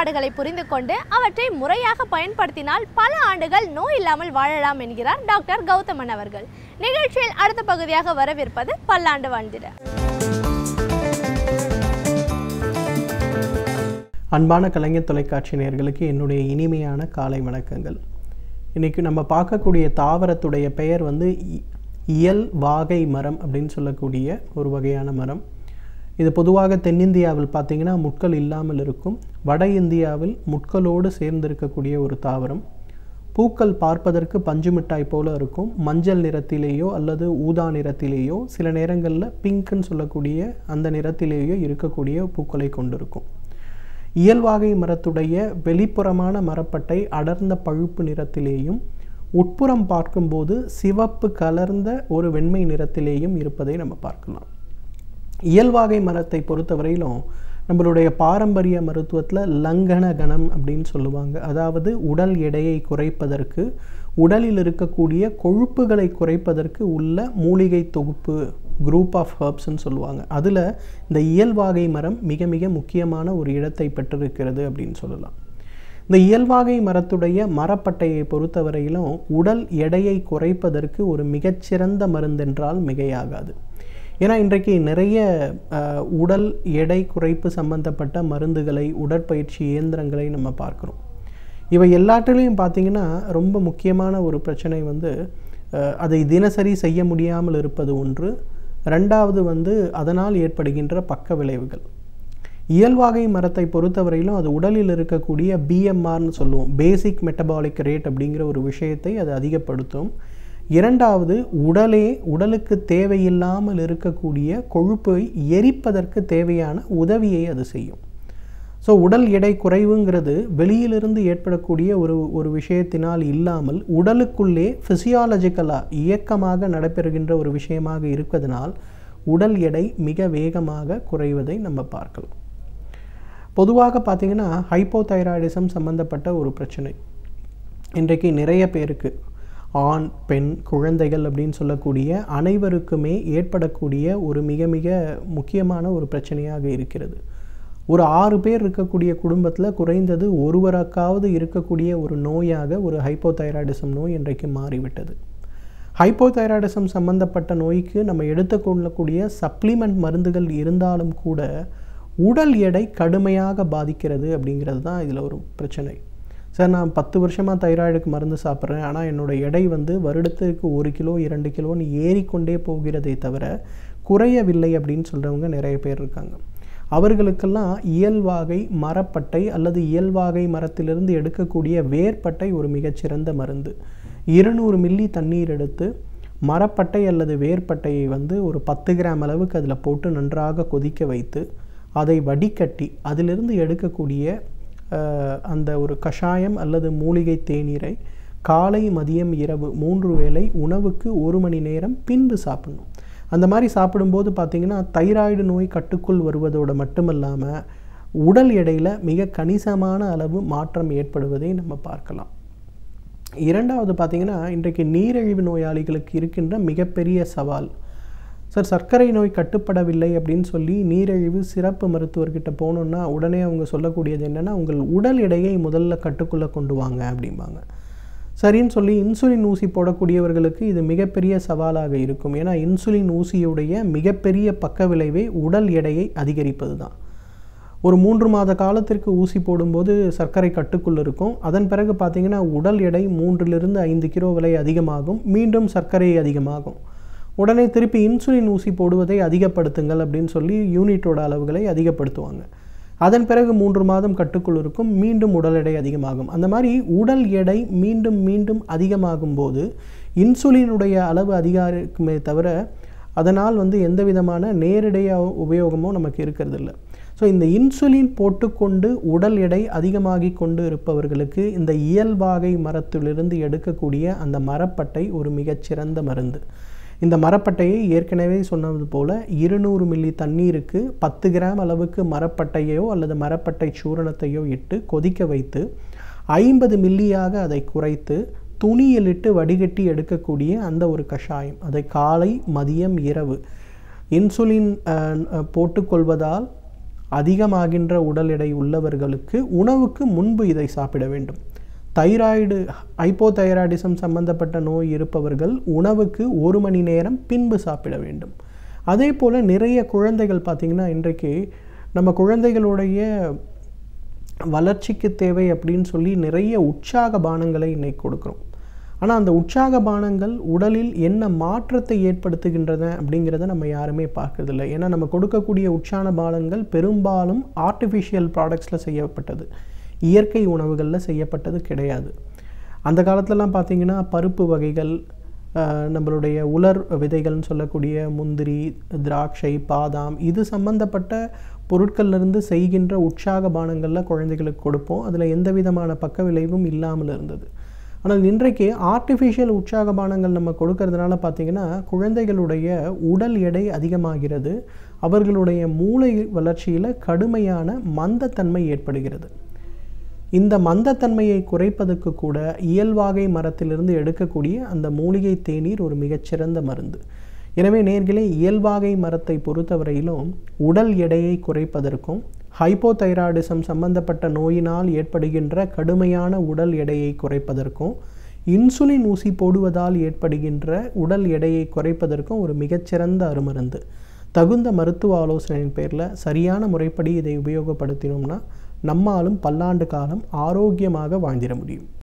செயல்பாடுகளை புரிந்து கொண்டு அவற்றை முறையாக பயன்படுத்தினால் பல ஆண்டுகள் நோய் இல்லாமல் வாழலாம் என்கிறார் டாக்டர் கௌதமன் அவர்கள். நிகழ்ச்சியில் அடுத்த பகுதியாக வரவிருப்பது பல்லாண்டு வாழ்ந்திட. அன்பான கலைஞர் தொலைக்காட்சி நேயர்களுக்கு என்னுடைய இனிமையான காலை வணக்கங்கள். இன்றைக்கி நம்ம பார்க்கக்கூடிய தாவரத்துடைய பெயர் இயல் வாகை மரம் அப்படின்னு சொல்லக்கூடிய ஒரு வகையான மரம். இது பொதுவாக தென்னிந்தியாவில் பார்த்திங்கன்னா முட்கள் இல்லாமல் இருக்கும். வட இந்தியாவில் முட்களோடு சேர்ந்திருக்கக்கூடிய ஒரு தாவரம். பூக்கள் பார்ப்பதற்கு பஞ்சு மிட்டாய் போல இருக்கும். மஞ்சள் நிறத்திலேயோ அல்லது ஊதா நிறத்திலேயோ, சில நேரங்களில் பிங்க்னு சொல்லக்கூடிய அந்த நிறத்திலேயோ இருக்கக்கூடிய பூக்களை கொண்டிருக்கும். இயல்வாகை மரத்துடைய வெளிப்புறமான மரப்பட்டை அடர்ந்த பழுப்பு நிறத்திலேயும், உட்புறம் பார்க்கும்போது சிவப்பு கலர்ந்த ஒரு வெண்மை நிறத்திலேயும் இருப்பதை நம்ம பார்க்கலாம். இயல்வாகை மரத்தை பொறுத்தவரையிலும் நம்மளுடைய பாரம்பரிய மருத்துவத்தில் லங்கன கணம் அப்படின்னு சொல்லுவாங்க. அதாவது உடல் எடையை குறைப்பதற்கு, உடலில் இருக்கக்கூடிய கொழுப்புகளை குறைப்பதற்கு உள்ள மூலிகை தொகுப்பு, குரூப் ஆஃப் ஹர்ப்ஸ்ன்னு சொல்லுவாங்க. அதில் இந்த இயல்வாகை மரம் மிக மிக முக்கியமான ஒரு இடத்தை பெற்றிருக்கிறது அப்படின்னு சொல்லலாம். இந்த இயல்வாகை மரத்துடைய மரப்பட்டையை பொறுத்தவரையிலும் உடல் எடையை குறைப்பதற்கு ஒரு மிகச்சிறந்த மருந்தென்றால் மிகையாகாது. ஏன்னா இன்றைக்கு நிறைய உடல் எடை குறைப்பு சம்பந்தப்பட்ட மருந்துகளை, உடற்பயிற்சி இயந்திரங்களை நம்ம பார்க்குறோம். இவை எல்லாற்றிலையும் பார்த்திங்கன்னா ரொம்ப முக்கியமான ஒரு பிரச்சனை அதை தினசரி செய்ய முடியாமல் இருப்பது ஒன்று. ரெண்டாவது அதனால் ஏற்படுகின்ற பக்க விளைவுகள். இயல்வாகை மரத்தை பொறுத்தவரையிலும் அது உடலில் இருக்கக்கூடிய பிஎம்ஆர்னு சொல்லுவோம், பேசிக் மெட்டபாலிக் ரேட் அப்படிங்கிற ஒரு விஷயத்தை அது அதிகப்படுத்தும். இரண்டாவது, உடலுக்கு தேவையில்லாமல் இருக்கக்கூடிய கொழுப்பை எரிப்பதற்கு தேவையான உதவியை அது செய்யும். ஸோ உடல் எடை குறைவுங்கிறது வெளியிலிருந்து ஏற்படக்கூடிய ஒரு விஷயத்தினால் இல்லாமல் உடலுக்குள்ளே ஃபிசியாலஜிக்கலாக இயக்கமாக நடைபெறுகின்ற ஒரு விஷயமாக இருப்பதனால் உடல் எடை மிக வேகமாக குறைவதை நம்ம பார்க்கலாம். பொதுவாக பார்த்திங்கன்னா ஹைப்போதைராய்டிசம் சம்பந்தப்பட்ட ஒரு பிரச்சனை இன்றைக்கு நிறைய பேருக்கு, ஆண் பெண் குழந்தைகள் அப்படின்னு சொல்லக்கூடிய அனைவருக்குமே ஏற்படக்கூடிய ஒரு மிக மிக முக்கியமான ஒரு பிரச்சனையாக இருக்கிறது. ஒரு 6 பேர் இருக்கக்கூடிய குடும்பத்தில் குறைந்தது ஒருவருக்காவது இருக்கக்கூடிய ஒரு நோயாக ஒரு ஹைப்போதைராய்டிசம் நோய் இன்றைக்கு மாறிவிட்டது. ஹைப்போதைராய்டிசம் சம்பந்தப்பட்ட நோய்க்கு நம்ம எடுத்துக்கொள்ளக்கூடிய சப்ளிமெண்ட் மருந்துகள் இருந்தாலும் கூட உடல் எடை கடுமையாக பாதிக்கிறது அப்படிங்கிறது தான் இதில் ஒரு பிரச்சனை. சார், நான் 10 வருஷமாக தைராய்டுக்கு மருந்து சாப்பிட்றேன், ஆனால் என்னோடய எடை வருடத்துக்கு 1 கிலோ 2 கிலோன்னு ஏறிக்கொண்டே போகிறதே தவிர குறையவில்லை அப்படின்னு சொல்கிறவங்க நிறைய பேர் இருக்காங்க. அவர்களுக்கெல்லாம் இயல்வாகை மரப்பட்டை அல்லது இயல்வாகை மரத்திலிருந்து எடுக்கக்கூடிய வேர்பட்டை ஒரு மிகச்சிறந்த மருந்து. 200 மில்லி தண்ணீர் எடுத்து மரப்பட்டை அல்லது வேர்பட்டையை ஒரு 10 கிராம் அளவுக்கு அதில் போட்டு நன்றாக கொதிக்க வைத்து அதை வடிகட்டி அதிலிருந்து எடுக்கக்கூடிய அந்த ஒரு கஷாயம் அல்லது மூலிகை தேநீரை காலை மதியம் இரவு 3 வேளை உணவுக்கு 1 மணி நேரம் பின்பு சாப்பிடணும். அந்த மாதிரி சாப்பிடும்போது பார்த்திங்கன்னா தைராய்டு நோய் கட்டுக்குள் வருவதோடு மட்டுமல்லாமல் உடல் எடையில் மிக கணிசமான அளவு மாற்றம் ஏற்படுவதை நம்ம பார்க்கலாம். இரண்டாவது பார்த்திங்கன்னா இன்றைக்கு நீரிழிவு நோயாளிகளுக்கு இருக்கின்ற மிகப்பெரிய சவால், சார் சர்க்கரை நோய் கட்டுப்படவில்லை அப்படின்னு சொல்லி நீரிழிவு சிறப்பு மருத்துவர்கிட்ட போனோன்னா உடனே அவங்க சொல்லக்கூடியது என்னென்னா, உங்கள் உடல் எடையை முதல்ல கட்டுக்குள்ளே கொண்டு வாங்க அப்படிம்பாங்க. சரின்னு சொல்லி இன்சுலின் ஊசி போடக்கூடியவர்களுக்கு இது மிகப்பெரிய சவாலாக இருக்கும். ஏன்னா இன்சுலின் ஊசியுடைய மிகப்பெரிய பக்க விளைவே உடல் எடையை அதிகரிப்பது தான். ஒரு 3 மாத காலத்திற்கு ஊசி போடும்போது சர்க்கரை கட்டுக்குள் இருக்கும். அதன் பிறகு பார்த்திங்கன்னா உடல் எடை 3லிருந்து 5 கிலோ வரை அதிகமாகும், மீண்டும் சர்க்கரை அதிகமாகும். உடனே திருப்பி இன்சுலின் ஊசி போடுவதை அதிகப்படுத்துங்கள் அப்படின்னு சொல்லி யூனிட்டோட அளவுகளை அதிகப்படுத்துவாங்க. அதன் பிறகு 3 மாதம் கட்டுக்குள் இருக்கும், மீண்டும் உடல் எடை அதிகமாகும். அந்த மாதிரி உடல் எடை மீண்டும் மீண்டும் அதிகமாகும் போது இன்சுலினுடைய அளவு அதிகரிக்குமே தவிர அதனால் எந்த விதமான நேரடியாக உபயோகமோ நமக்கு இருக்கிறதில்ல. ஸோ இந்த இன்சுலின் போட்டுக்கொண்டு உடல் எடை அதிகமாகி கொண்டு இருப்பவர்களுக்கு இந்த இயல்வாகை மரத்திலிருந்து எடுக்கக்கூடிய அந்த மரப்பட்டை ஒரு மிகச்சிறந்த மருந்து. இந்த மரப்பட்டையை ஏற்கனவே சொன்னது போல் 200 மில்லி தண்ணீருக்கு 10 கிராம் அளவுக்கு மரப்பட்டையோ அல்லது மரப்பட்டை சூரணத்தையோ இட்டு கொதிக்க வைத்து 50 மில்லியாக அதை குறைத்து துணியிலிட்டு வடிகட்டி எடுக்கக்கூடிய அந்த ஒரு கஷாயம், அதை காலை மதியம் இரவு இன்சுலின் போட்டுக்கொள்வதால் அதிகமாகின்ற உடல் எடை உள்ளவர்களுக்கு உணவுக்கு முன்பு இதை சாப்பிட வேண்டும். தைராய்டு ஹைப்போதைராய்டிசம் சம்பந்தப்பட்ட நோய் இருப்பவர்கள் உணவுக்கு 1 மணி நேரம் பின்பு சாப்பிட வேண்டும். அதே போல் நிறைய குழந்தைகள் பார்த்திங்கன்னா இன்றைக்கு நம்ம குழந்தைகளுடைய வளர்ச்சிக்கு தேவை அப்படின்னு சொல்லி நிறைய உற்சாக பானங்களை இன்னைக்கு கொடுக்குறோம். ஆனால் அந்த உற்சாக பானங்கள் உடலில் என்ன மாற்றத்தை ஏற்படுத்துகின்றன அப்படிங்கிறத நம்ம யாருமே பார்க்கறதில்லை. ஏன்னா நம்ம கொடுக்கக்கூடிய உற்சாக பானங்கள் பெரும்பாலும் ஆர்டிஃபிஷியல் ப்ராடக்ட்ஸில் செய்யப்பட்டது, இயற்கை உணவுகளில் செய்யப்பட்டது கிடையாது. அந்த காலத்துலலாம் பார்த்திங்கன்னா பருப்பு வகைகள், நம்மளுடைய உலர் விதைகள்னு சொல்லக்கூடிய முந்திரி, திராட்சை, பாதாம் இது சம்பந்தப்பட்ட பொருட்கள்லேருந்து செய்கின்ற உற்சாக பானங்களில் குழந்தைகளுக்கு கொடுப்போம். அதில் எந்த விதமான பக்க விளைவும் இல்லாமல் இருந்தது. ஆனால் இன்றைக்கு ஆர்டிஃபிஷியல் உற்சாக பானங்கள் நம்ம கொடுக்கறதுனால பார்த்திங்கன்னா குழந்தைகளுடைய உடல் எடை அதிகமாகிறது, அவர்களுடைய மூளை வளர்ச்சியில் கடுமையான மந்தத்தன்மை ஏற்படுகிறது. இந்த மந்தத்தன்மையை குறைப்பதற்கு கூட இயல்வாகை மரத்திலிருந்து எடுக்கக்கூடிய அந்த மூலிகை தேநீர் ஒரு மிகச்சிறந்த மருந்து. எனவே நேர்களே, இயல்வாகை மரத்தை பொறுத்தவரையிலும் உடல் எடையை குறைப்பதற்கும் ஹைப்போதைராய்டிசம் சம்பந்தப்பட்ட நோயினால் ஏற்படுகின்ற கடுமையான உடல் எடையை குறைப்பதற்கும் இன்சுலின் ஊசி போடுவதால் ஏற்படுகின்ற உடல் எடையை குறைப்பதற்கும் ஒரு மிகச்சிறந்த அருமருந்து. தகுந்த மருத்துவ ஆலோசனையின் பேரில் சரியான முறைப்படி இதை உபயோகப்படுத்தினோம்னா நம்மாலும் பல்லாண்டு காலம் ஆரோக்கியமாக வாழ்ந்திட முடியும்.